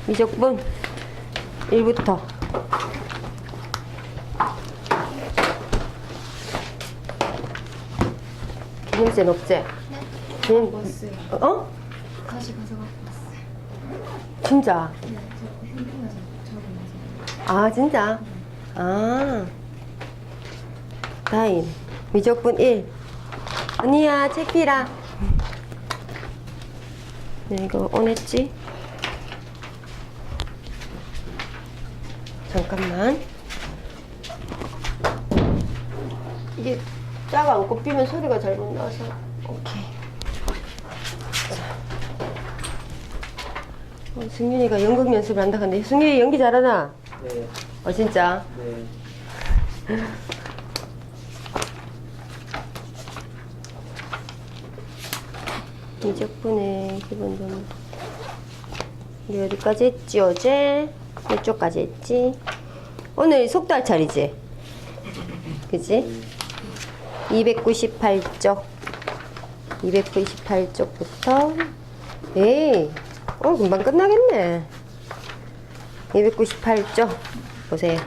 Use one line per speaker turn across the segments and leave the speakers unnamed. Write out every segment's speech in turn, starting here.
미적분 1부터 기름세 없지?
네.
기름
왔어요.
어?
다시 가져갖고 왔어요.
진짜?
네, 저 핸드폰에서 적어놔서.
아 진짜? 아 다행. 미적분 1. 언니야 책 피라. 네, 이거 오냈지? 잠깐만. 이게 짝 안 꼽히면 소리가 잘못 나와서. 오케이. 자. 승윤이가 연극 연습을 한다 근데 승윤이 연기 잘하나?
네.
진짜?
네.
미적분의 기본돈 우리 어디까지 했지 어제? 이쪽까지 했지? 오늘 속도할 차례지? 그치? 298쪽 298쪽부터 에이 금방 끝나겠네. 298쪽 보세요.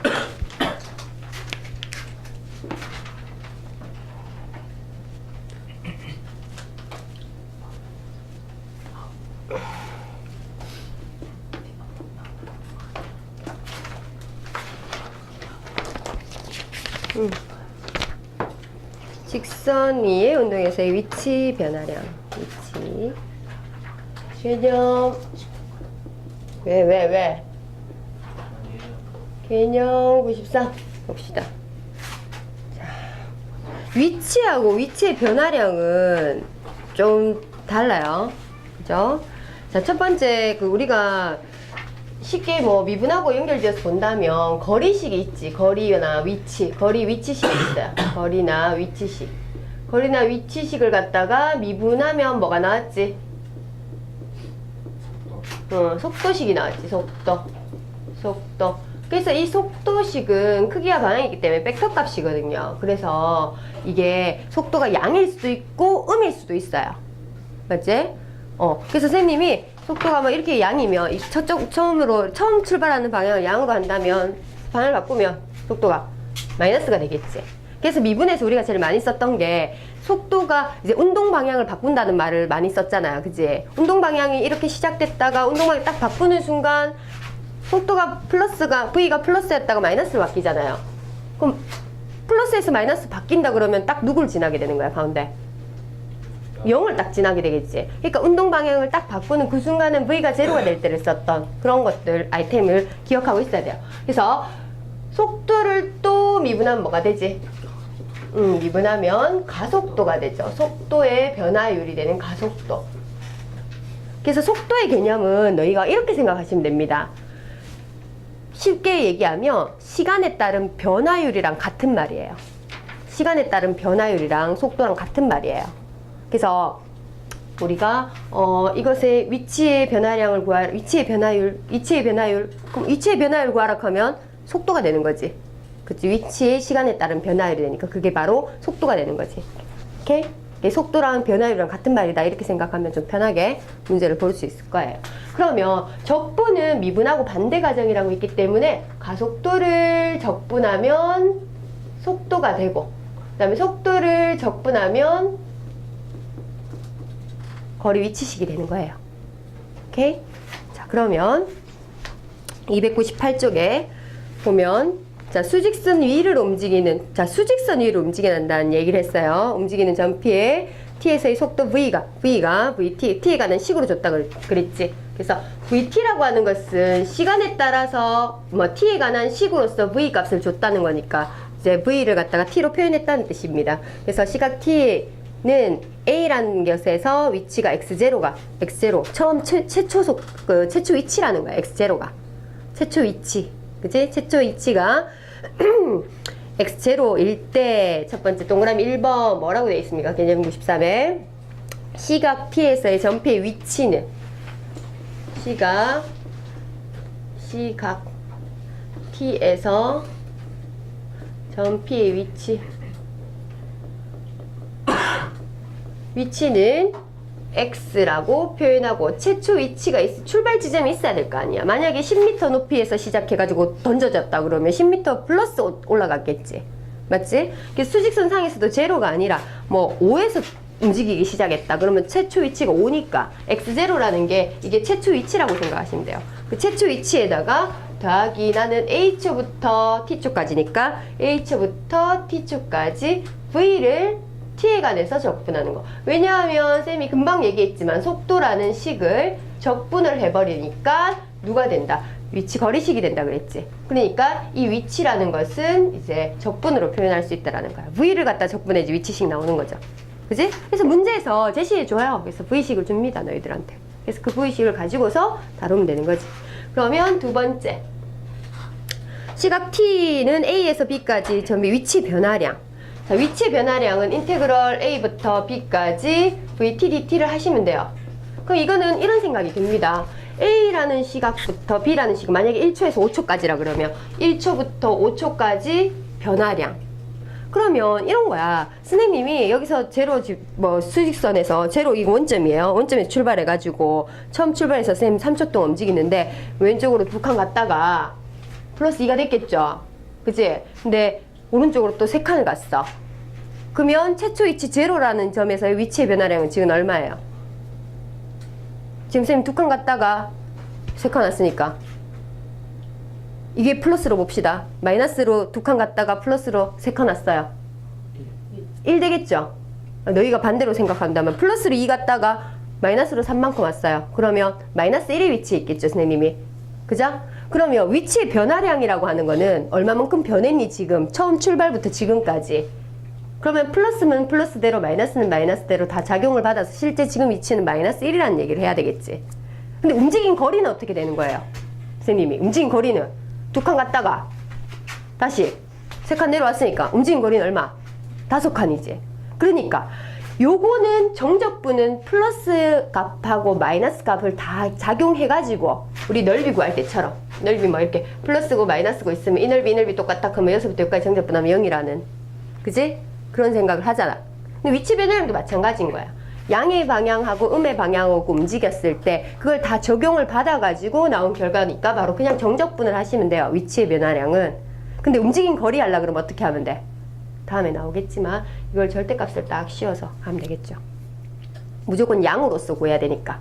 직선 위의 운동에서의 위치 변화량. 위치. 개념. 왜? 개념 93. 봅시다. 자, 위치하고 위치의 변화량은 좀 달라요. 그죠? 자, 첫 번째, 우리가 쉽게 미분하고 연결되어서 본다면 거리식이 있지. 거리나 위치. 거리 위치식이 있어요. 거리나 위치식. 거리나 위치식을 갖다가 미분하면 뭐가 나왔지? 속도식이 나왔지. 속도. 그래서 이 속도식은 크기와 방향이 있기 때문에 벡터 값이거든요. 그래서 이게 속도가 양일 수도 있고 음일 수도 있어요. 맞지? 그래서 선생님이 속도가 이렇게 양이면 처음 출발하는 방향을 양으로 한다면 방향을 바꾸면 속도가 마이너스가 되겠지. 그래서 미분에서 우리가 제일 많이 썼던 게 속도가 이제 운동 방향을 바꾼다는 말을 많이 썼잖아요. 그지? 운동 방향이 이렇게 시작됐다가 운동 방향 딱 바꾸는 순간 속도가 V가 플러스였다가 마이너스로 바뀌잖아요. 그럼 플러스에서 마이너스 바뀐다 그러면 딱 누굴 지나게 되는 거야, 가운데? 0을 딱 지나게 되겠지. 그러니까 운동 방향을 딱 바꾸는 그 순간은 V가 제로가 될 때를 썼던 그런 것들, 아이템을 기억하고 있어야 돼요. 그래서 속도를 또 미분하면 뭐가 되지? 미분하면 가속도가 되죠. 속도의 변화율이 되는 가속도. 그래서 속도의 개념은 너희가 이렇게 생각하시면 됩니다. 쉽게 얘기하면 시간에 따른 변화율이랑 같은 말이에요. 시간에 따른 변화율이랑 속도랑 같은 말이에요. 그래서 우리가 이것의 위치의 변화량을 구하라, 위치의 변화율. 그럼 위치의 변화율 구하라 하면 속도가 되는 거지. 그치? 위치의 시간에 따른 변화율이 되니까 그게 바로 속도가 되는 거지. 오케이? 속도랑 변화율이랑 같은 말이다 이렇게 생각하면 좀 편하게 문제를 볼 수 있을 거예요. 그러면 적분은 미분하고 반대 과정이라고 있기 때문에 가속도를 적분하면 속도가 되고 그 다음에 속도를 적분하면 거리 위치식이 되는 거예요. 오케이? 자, 그러면 298쪽에 보면 자, 수직선 위를 움직이는, 자, 수직선 위를 움직인다는 얘기를 했어요. 움직이는 점피에 t에서의 속도 v가 vt에 관한 식으로 줬다 그랬지. 그래서 vt라고 하는 것은 시간에 따라서 t에 관한 식으로서 v 값을 줬다는 거니까 이제 v를 갖다가 t로 표현했다는 뜻입니다. 그래서 시각 t는 a라는 것에서 위치가 x0가 처음 최초 위치라는 거야. x0가 최초 위치, 그치? 최초 위치가 x0일 때 첫 번째 동그라미 1번 뭐라고 되어 있습니까? 개념 93에 시각 t에서의 점피의 위치는 시각 t에서 점피의 위치는 x라고 표현하고 최초 위치가 출발 지점이 있어야 될 거 아니야. 만약에 10m 높이에서 시작해가지고 던져졌다 그러면 10m 플러스 올라갔겠지. 맞지? 수직선 상에서도 제로가 아니라 뭐 5에서 움직이기 시작했다 그러면 최초 위치가 5니까 x0라는 게 이게 최초 위치라고 생각하시면 돼요. 그 최초 위치에다가 더하기 나는 h부터 t초까지니까 h부터 t초까지 v를 t에 관해서 적분하는 거. 왜냐하면 쌤이 금방 얘기했지만 속도라는 식을 적분을 해버리니까 누가 된다? 위치 거리식이 된다 그랬지. 그러니까 이 위치라는 것은 이제 적분으로 표현할 수 있다라는 거야. v를 갖다 적분해야지 위치식 나오는 거죠. 그지? 그래서 문제에서 제시해줘요. 그래서 v식을 줍니다 너희들한테. 그래서 그 v식을 가지고서 다루면 되는 거지. 그러면 두 번째 시각 t는 a에서 b까지 점의 위치 변화량. 자, 위치 변화량은 인테그럴 a부터 b까지 vt dt를 하시면 돼요. 그럼 이거는 이런 생각이 듭니다. a라는 시각부터 b라는 시각, 만약에 1초에서 5초까지라 그러면 1초부터 5초까지 변화량. 그러면 이런 거야. 선생님이 여기서 제로 뭐 수직선에서 제로 이거 원점이에요. 원점에서 출발해가지고 처음 출발해서 쌤 3초 동안 움직이는데 왼쪽으로 두 칸 갔다가 플러스 2가 됐겠죠. 그치? 근데 오른쪽으로 또 3칸을 갔어. 그러면 최초 위치 제로라는 점에서의 위치의 변화량은 지금 얼마예요? 지금 쌤 두 칸 갔다가 3칸 왔으니까 이게 플러스로 봅시다. 마이너스로 두 칸 갔다가 플러스로 3칸 왔어요. 1 되겠죠? 너희가 반대로 생각한다면 플러스로 2 갔다가 마이너스로 3만큼 왔어요. 그러면 마이너스 1의 위치에 있겠죠, 선생님이. 그죠? 그러면 위치의 변화량이라고 하는 거는 얼마만큼 변했니 지금 처음 출발부터 지금까지. 그러면 플러스는 플러스대로 마이너스는 마이너스대로 다 작용을 받아서 실제 지금 위치는 마이너스 1이라는 얘기를 해야 되겠지. 근데 움직인 거리는 어떻게 되는 거예요? 선생님이 움직인 거리는 두 칸 갔다가 다시 3칸 내려왔으니까 움직인 거리는 얼마? 5칸이지. 그러니까 요거는 정적분은 플러스 값하고 마이너스 값을 다 작용해가지고 우리 넓이 구할 때처럼 넓이 뭐 이렇게 플러스고 마이너스고 있으면 이 넓이 똑같다 그러면 여기서부터 여기까지 정적분하면 0이라는 그지? 그런 생각을 하잖아. 근데 위치 변화량도 마찬가지인 거야. 양의 방향하고 음의 방향하고 움직였을 때 그걸 다 적용을 받아가지고 나온 결과니까 바로 그냥 정적분을 하시면 돼요. 위치의 변화량은. 근데 움직인 거리 하려고 그러면 어떻게 하면 돼? 다음에 나오겠지만 이걸 절대값을 딱 씌워서 하면 되겠죠. 무조건 양으로서 구해야 되니까.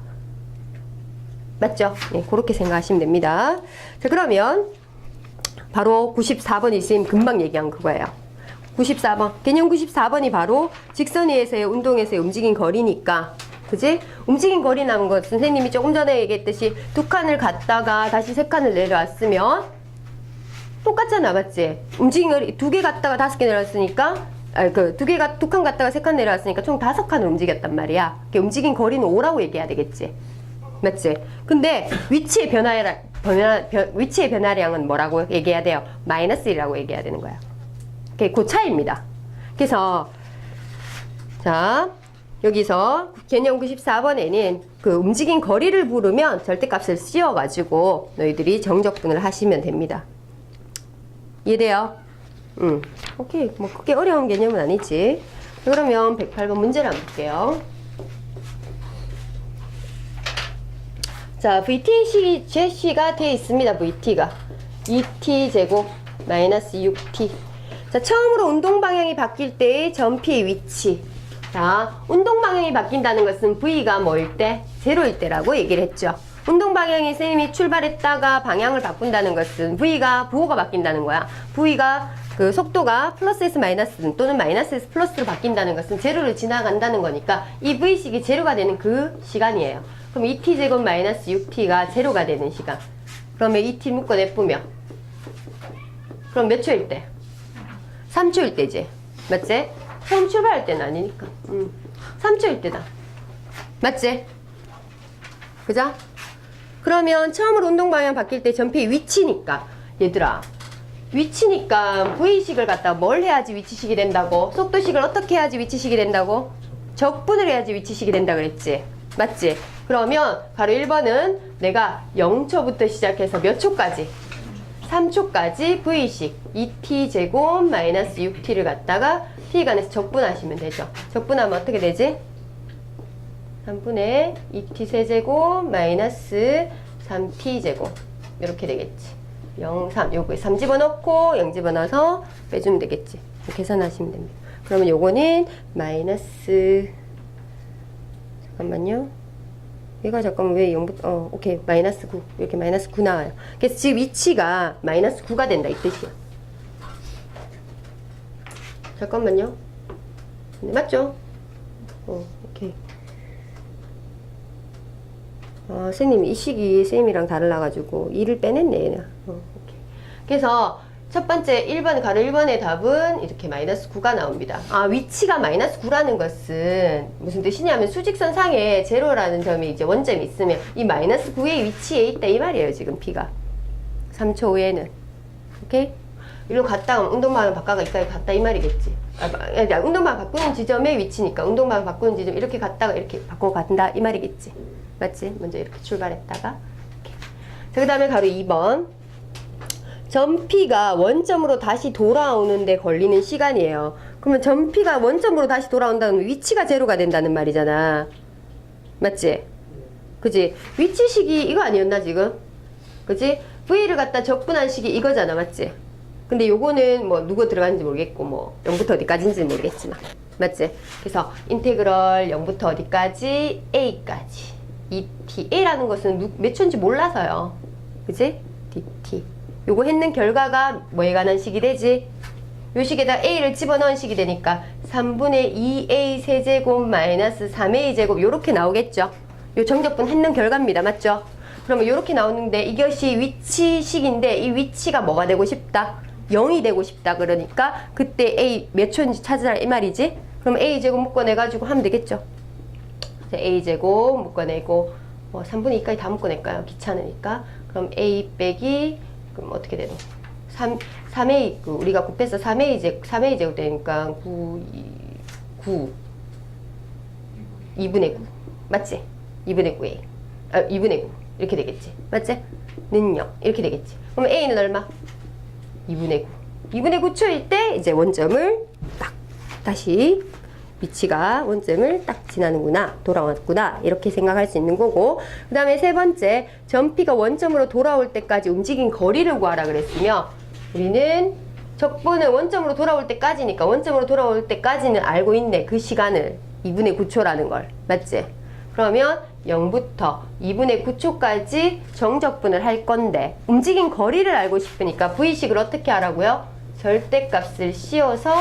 맞죠? 네, 그렇게 생각하시면 됩니다. 자, 그러면 바로 94번이 쌤 금방 얘기한 그거예요. 94번. 개념 94번이 바로 직선 위에서의 운동에서의 움직인 거리니까. 그지? 움직인 거리 남은 것 선생님이 조금 전에 얘기했듯이 두 칸을 갔다가 다시 3칸을 내려왔으면 똑같잖아, 맞지? 움직인 거리 2개 갔다가 5개 내려왔으니까 두 칸 갔다가 3칸 내려왔으니까 총 5칸을 움직였단 말이야. 움직인 거리는 5라고 얘기해야 되겠지. 맞지? 근데 위치의 위치의 변화량은 뭐라고 얘기해야 돼요? 마이너스 1이라고 얘기해야 되는 거야. 그 차이입니다. 그래서 자 여기서 개념 94번에는 그 움직인 거리를 부르면 절대값을 씌워가지고 너희들이 정적분을 하시면 됩니다. 이해돼요? 오케이. 뭐 그렇게 어려운 개념은 아니지. 그러면 108번 문제를 한번 볼게요. 자, VT 제시가 되어 있습니다. VT가 2t 제곱 마이너스 6t. 자, 처음으로 운동 방향이 바뀔 때의 점피의 위치. 자, 운동 방향이 바뀐다는 것은 V가 뭐일 때? 제로일 때라고 얘기를 했죠. 운동 방향이 선생님이 출발했다가 방향을 바꾼다는 것은 V가 부호가 바뀐다는 거야. V가 그 속도가 플러스에서 마이너스 또는 마이너스에서 플러스로 바뀐다는 것은 제로를 지나간다는 거니까 이 V식이 제로가 되는 그 시간이에요. 그럼 2t제곱 마이너스 6t가 제로가 되는 시간. 그러면 2t 묶어 내쁘면 그럼 몇 초일 때? 3초일 때지. 맞지? 처음 출발할 때는 아니니까. 3초일 때다. 맞지? 그죠? 그러면 처음으로 운동 방향 바뀔 때 전피의 위치니까. 얘들아. 위치니까 V식을 갖다가 뭘 해야지 위치식이 된다고? 속도식을 어떻게 해야지 위치식이 된다고? 적분을 해야지 위치식이 된다 그랬지? 맞지? 그러면 바로 1번은 내가 0초부터 시작해서 몇 초까지? 3초까지 V식 2t제곱 마이너스 6t를 갖다가 t간에서 적분하시면 되죠. 적분하면 어떻게 되지? 3분의 2t 세제곱 마이너스 3t 제곱 이렇게 되겠지. 0, 3 요거 3 집어넣고 0 집어넣어서 빼주면 되겠지. 계산하시면 됩니다. 그러면 요거는 마이너스 잠깐만요. 얘가 잠깐만 왜 0부터 오케이 마이너스 9 이렇게 마이너스 9 나와요. 그래서 지금 위치가 마이너스 9가 된다 이 뜻이야. 잠깐만요. 네, 맞죠? 오케이. 선생님이 이 식이 쌤이랑 달라가지고 2를 빼냈네 얘는. 오케이. 그래서 첫 번째 1번 가로 1번의 답은 이렇게 마이너스 9가 나옵니다. 위치가 마이너스 9라는 것은 무슨 뜻이냐면 수직선 상에 제로라는 점이 이제 원점이 있으면 이 마이너스 9의 위치에 있다 이 말이에요. 지금 P가 3초 후에는. 오케이? 일로 갔다가 운동방을 바꿔가 이까지 갔다 이 말이겠지. 운동방 바꾸는 지점의 위치니까 운동방 바꾸는 지점 이렇게 갔다가 이렇게 바꾸고 간다 이 말이겠지. 맞지? 먼저 이렇게 출발했다가. 자, 그 다음에 가로 2번. 점 P가 원점으로 다시 돌아오는데 걸리는 시간이에요. 그러면 점 P가 원점으로 다시 돌아온다면 위치가 제로가 된다는 말이잖아. 맞지? 그지? 위치식이 이거 아니었나 지금? 그지? V를 갖다 적분한 식이 이거잖아. 맞지? 근데 요거는 뭐 누구 들어가는지 모르겠고 뭐 0부터 어디까지인지 모르겠지만 맞지? 그래서 인테그럴 0부터 어디까지 A까지 2t A라는 것은 몇 초인지 몰라서요. 그지? dt 요거 했는 결과가 뭐에 관한 식이 되지? 요 식에다 A를 집어넣은 식이 되니까 3분의 2A 세제곱 마이너스 3A 제곱 요렇게 나오겠죠? 요 정적분 했는 결과입니다. 맞죠? 그러면 요렇게 나오는데 이것이 위치식인데 이 위치가 뭐가 되고 싶다? 0이 되고 싶다. 그러니까 그때 A 몇 초인지 찾으라 이 말이지? 그럼 A 제곱 묶어내가지고 하면 되겠죠? A 제곱 묶어내고 3분의 2까지 다 묶어낼까요? 귀찮으니까. 그럼 A 빼기 그럼 어떻게 되노? 3A 우리가 곱해서 3A 제곱 되니까 2분의 9 맞지? 2분의 9A 2분의 9 이렇게 되겠지. 맞지? 는요 이렇게 되겠지. 그럼 A는 얼마? 2분의 9 2분의 9초일 때 이제 원점을 딱 다시 위치가 원점을 딱 지나는구나 돌아왔구나 이렇게 생각할 수 있는 거고, 그 다음에 세 번째 점 P가 원점으로 돌아올 때까지 움직인 거리를 구하라 그랬으며 우리는 적분은 원점으로 돌아올 때까지니까 원점으로 돌아올 때까지는 알고 있네. 그 시간을 2분의 9초라는 걸. 맞지? 그러면 0부터 2분의 9초까지 정적분을 할 건데 움직인 거리를 알고 싶으니까 V식을 어떻게 하라고요? 절대값을 씌워서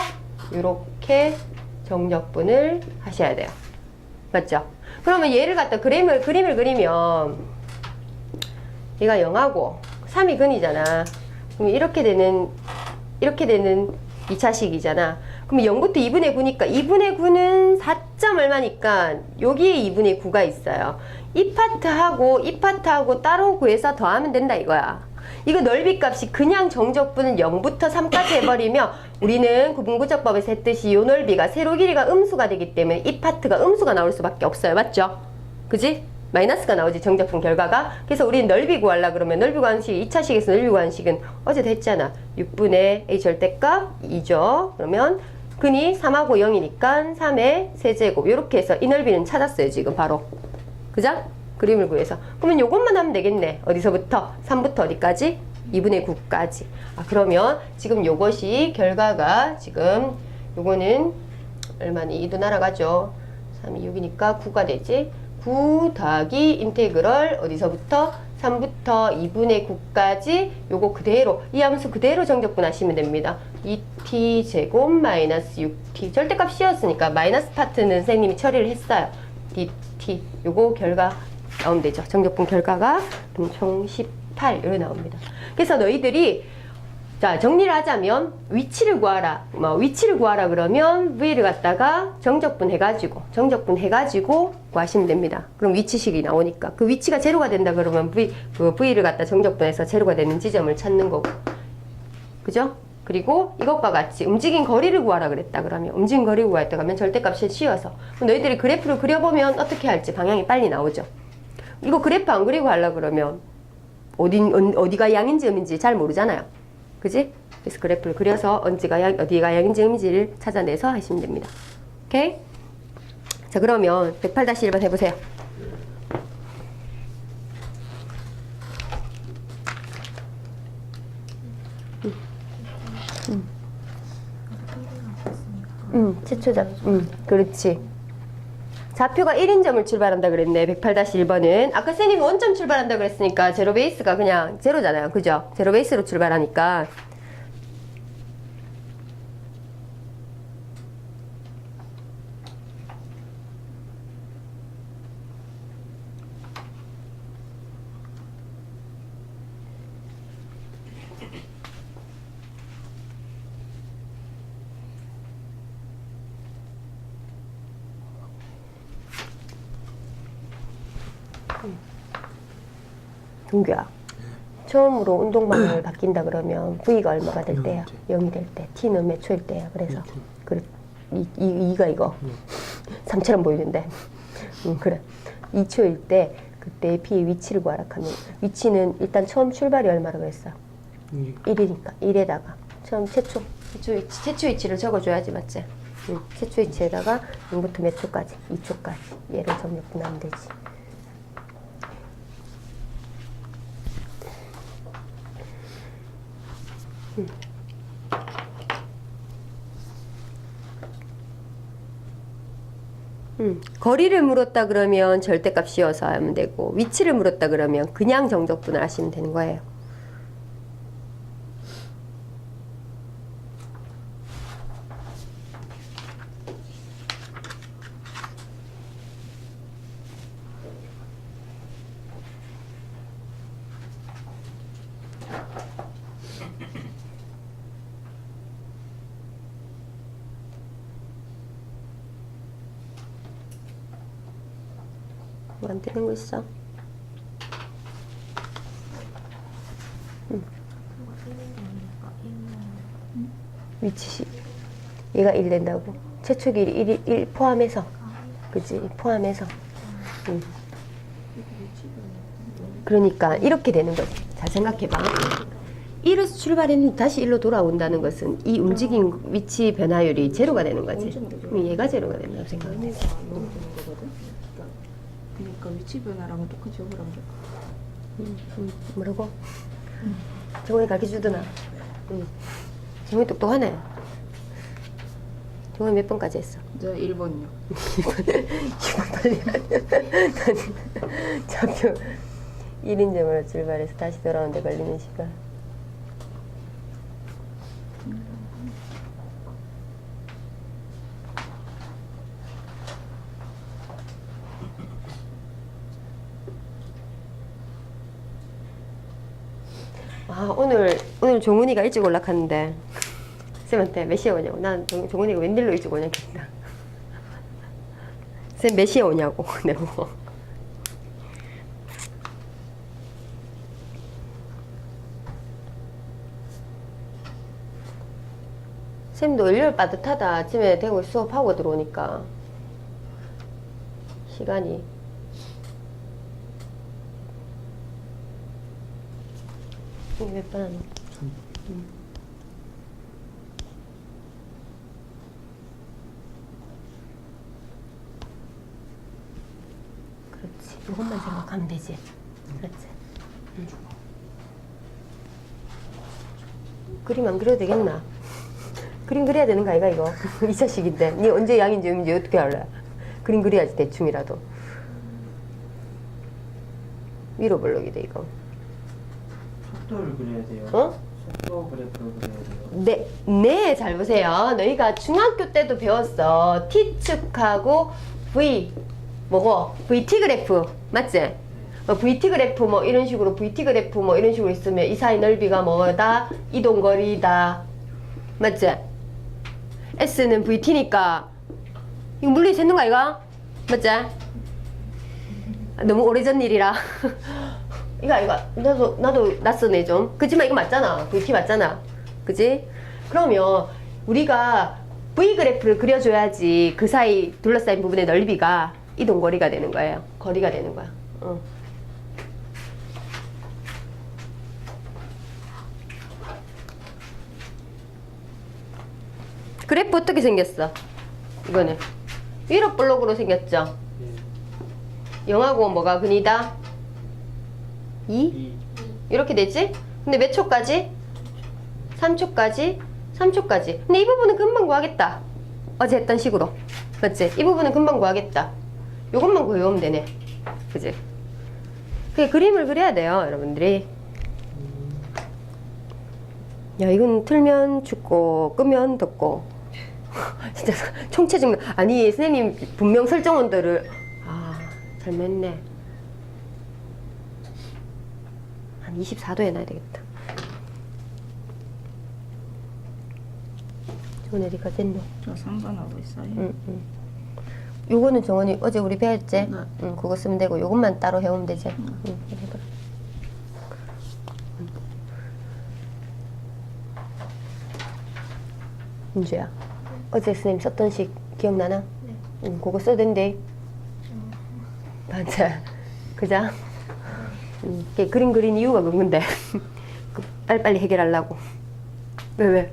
이렇게 정적분을 하셔야 돼요. 맞죠? 그러면 얘를 갖다 그림을 그리면 얘가 0하고 3이 근이잖아. 그럼 이렇게 되는 2차식이잖아. 그럼 0부터 2분의 9니까 2분의 9는 4점 얼마니까 여기에 2분의 9가 있어요. 이 파트하고 따로 구해서 더하면 된다 이거야. 이거 넓이 값이 그냥 정적분은 0부터 3까지 해버리면 우리는 구분구적법에서 했듯이 이 넓이가 세로 길이가 음수가 되기 때문에 이 파트가 음수가 나올 수밖에 없어요. 맞죠? 그지? 마이너스가 나오지 정적분 결과가. 그래서 우리는 넓이 구하려고 그러면 넓이 구하는 식 2차식에서 넓이 구하는 식은 어제도 했잖아. 6분의 A 절대값 2죠. 그러면 근이 3하고 0이니까 3의 세제곱 이렇게 해서 이 넓이는 찾았어요. 지금 바로. 그죠? 그림을 구해서. 그러면 요것만 하면 되겠네. 어디서부터? 3부터 어디까지? 2분의 9까지. 그러면 지금 요것이 결과가 지금 요거는 얼마니? 2도 날아가죠. 3이 6이니까 9가 되지. 9 더하기 인테그럴 어디서부터? 3부터 2분의 9까지 요거 그대로 이 함수 그대로 정적분 하시면 됩니다. 2t 제곱 마이너스 6t 절대값 씌웠으니까 마이너스 파트는 선생님이 처리를 했어요. dt 요거 결과 나오면 되죠. 정적분 결과가 총 18 이렇게 나옵니다. 그래서 너희들이 자 정리를 하자면 위치를 구하라 그러면 V를 갖다가 정적분 해가지고 구하시면 됩니다. 그럼 위치식이 나오니까 그 위치가 제로가 된다 그러면 V를 갖다 정적분해서 제로가 되는 지점을 찾는 거고, 그죠? 그리고 이것과 같이 움직인 거리를 구하라 그랬다 그러면 움직인 거리 구하였다 그러면 절대값을 씌워서 너희들이 그래프를 그려보면 어떻게 할지 방향이 빨리 나오죠. 이거 그래프 안 그리고 하려고 그러면 어디가 양인지 음인지 잘 모르잖아요. 그지? 그래서 그래프를 그려서 어디가 양인지 음인지를 찾아내서 하시면 됩니다. 오케이? 자, 그러면 108-1번 해보세요. 최초작. 그렇지. 좌표가 1인점을 출발한다 그랬네. 108-1번은. 아까 쌤이 원점 출발한다 그랬으니까 제로 베이스가 그냥 제로잖아요. 그죠? 제로 베이스로 출발하니까. 동규야, 처음으로 운동 방향을 바뀐다 그러면 V가 얼마가 될 때야? 0이 될 때. T는 몇 초일 때야? 그래서 그래, 2가 이거 3처럼 보이는데 그래 2초일 때 그때 P의 위치를 구하라 하면 위치는 일단 처음 출발이 얼마라고 했어? 1이니까 1에다가 처음 최초 위치를 적어줘야지, 맞지? 최초 위치에다가 0부터 몇 초까지? 2초까지 얘를 정렬하면 되지. 거리를 물었다 그러면 절대값 씌워서 하면 되고, 위치를 물었다 그러면 그냥 정적분을 하시면 되는 거예요. 뭐 안 되는 거 있어? 위치 얘가 1 된다고? 최초 길이 1 포함해서, 그치? 포함해서. 그러니까 이렇게 되는 거지. 잘 생각해봐. 1에서 출발했는데 다시 1로 돌아온다는 것은 이 움직임 위치 변화율이 제로가 되는 거지. 그럼 얘가 제로가 된다고 생각하면 되지.
그러니까 위치 변화랑은 똑같이 적으라는 거.
뭐라고? 정원이 가르쳐주더나. 정원이 똑똑하네. 정원이 몇 번까지 했어?
저 1번이요.
2번 빨리 좌표 1인점으로 출발해서 다시 돌아오는데 걸리는 시간. 아, 오늘 종훈이가 일찍 올라갔는데 쌤한테 몇 시에 오냐고. 난 종훈이가 웬일로 일찍 오냐고 했다. 쌤 몇 시에 오냐고. 내가 쌤도 일요일 빠듯하다. 아침에 대구 수업하고 들어오니까 시간이. 이게 몇 번 하노? 그렇지. 이것만 생각하면 되지. 그렇지. 그림 안 그려도 되겠나? 그림 그려야 되는 거 아이가 이거? 2차식인데 니 언제 양인지 음인지 어떻게 알래? 그림 그려야지 대충이라도. 위로 블록이다 이거.
속도를 그려야 돼요.
어?
속도 그래프를 그려야 돼요.
네, 잘 보세요. 너희가 중학교 때도 배웠어. T축하고 V, 뭐고? VT 그래프, 맞지? VT 그래프 뭐 이런 식으로, VT 그래프 뭐 이런 식으로 있으면 이 사이 넓이가 뭐다? 이동거리다. 맞지? S는 VT니까, 이거 물리 쟀는 거 아이가? 맞지? 너무 오래전 일이라. 이거 나도 낯서네 좀. 그치만 이거 맞잖아. VT 맞잖아. 그치? 그러면 우리가 V 그래프를 그려줘야지 그 사이 둘러싸인 부분의 넓이가 이동거리가 되는 거예요. 거리가 되는 거야. 그래프 어떻게 생겼어? 이거는 위로 볼록으로 생겼죠?
예.
0하고 뭐가 근이다? 2?
2.
이렇게 되지? 근데 몇 초까지? 3초까지? 3초까지. 근데 이 부분은 금방 구하겠다. 어제 했던 식으로. 맞지? 이 부분은 금방 구하겠다. 요것만 구해오면 되네. 그지? 그게 그림을 그려야 돼요, 여러분들이. 야, 이건 틀면 죽고, 끄면 덮고. 진짜 총체적, 아니, 선생님 분명 설정원들을, 아, 잘못했네. 한 24도 해놔야 되겠다. 좋은 애리가 됐노?
저 3번 하고 있어요.
응. 요거는 정원이 어제 우리 배웠지?
네.
응, 그거 쓰면 되고, 요것만 따로 해오면 되지? 응, 그래, 그래. 민주야, 어제 선생님 썼던 식 기억나나?
네.
응, 그거 써야 된대. 맞아. 그자? 걔 그림 그린 이유가 그건데. 그 빨리빨리 해결하려고. 왜?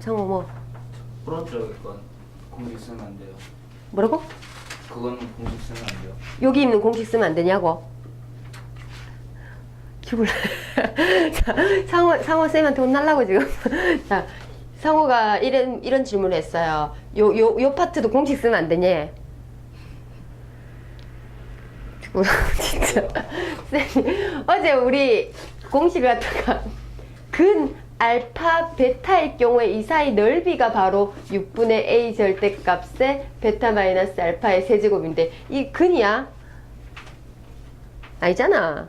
상호 뭐?
오른쪽에 건 공식 쓰면 안 돼요.
뭐라고?
그거는 공식 쓰면 안 돼요.
여기 있는 공식 쓰면 안 되냐고? 죽을래. 자, 상호 쌤한테 혼날라고 지금. 자, 상호가 이런 질문을 했어요. 요 파트도 공식 쓰면 안 되냐? 진짜. 쌤, 어제 우리 공식을 갖다가 근 알파 베타일 경우에 이 사이 넓이가 바로 6분의 a 절대값의 베타 마이너스 알파의 세제곱인데 이 근이야? 아니잖아.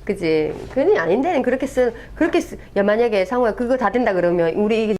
그지? 근이 아닌데 그렇게 야 만약에 상호야 그거 다 된다 그러면 우리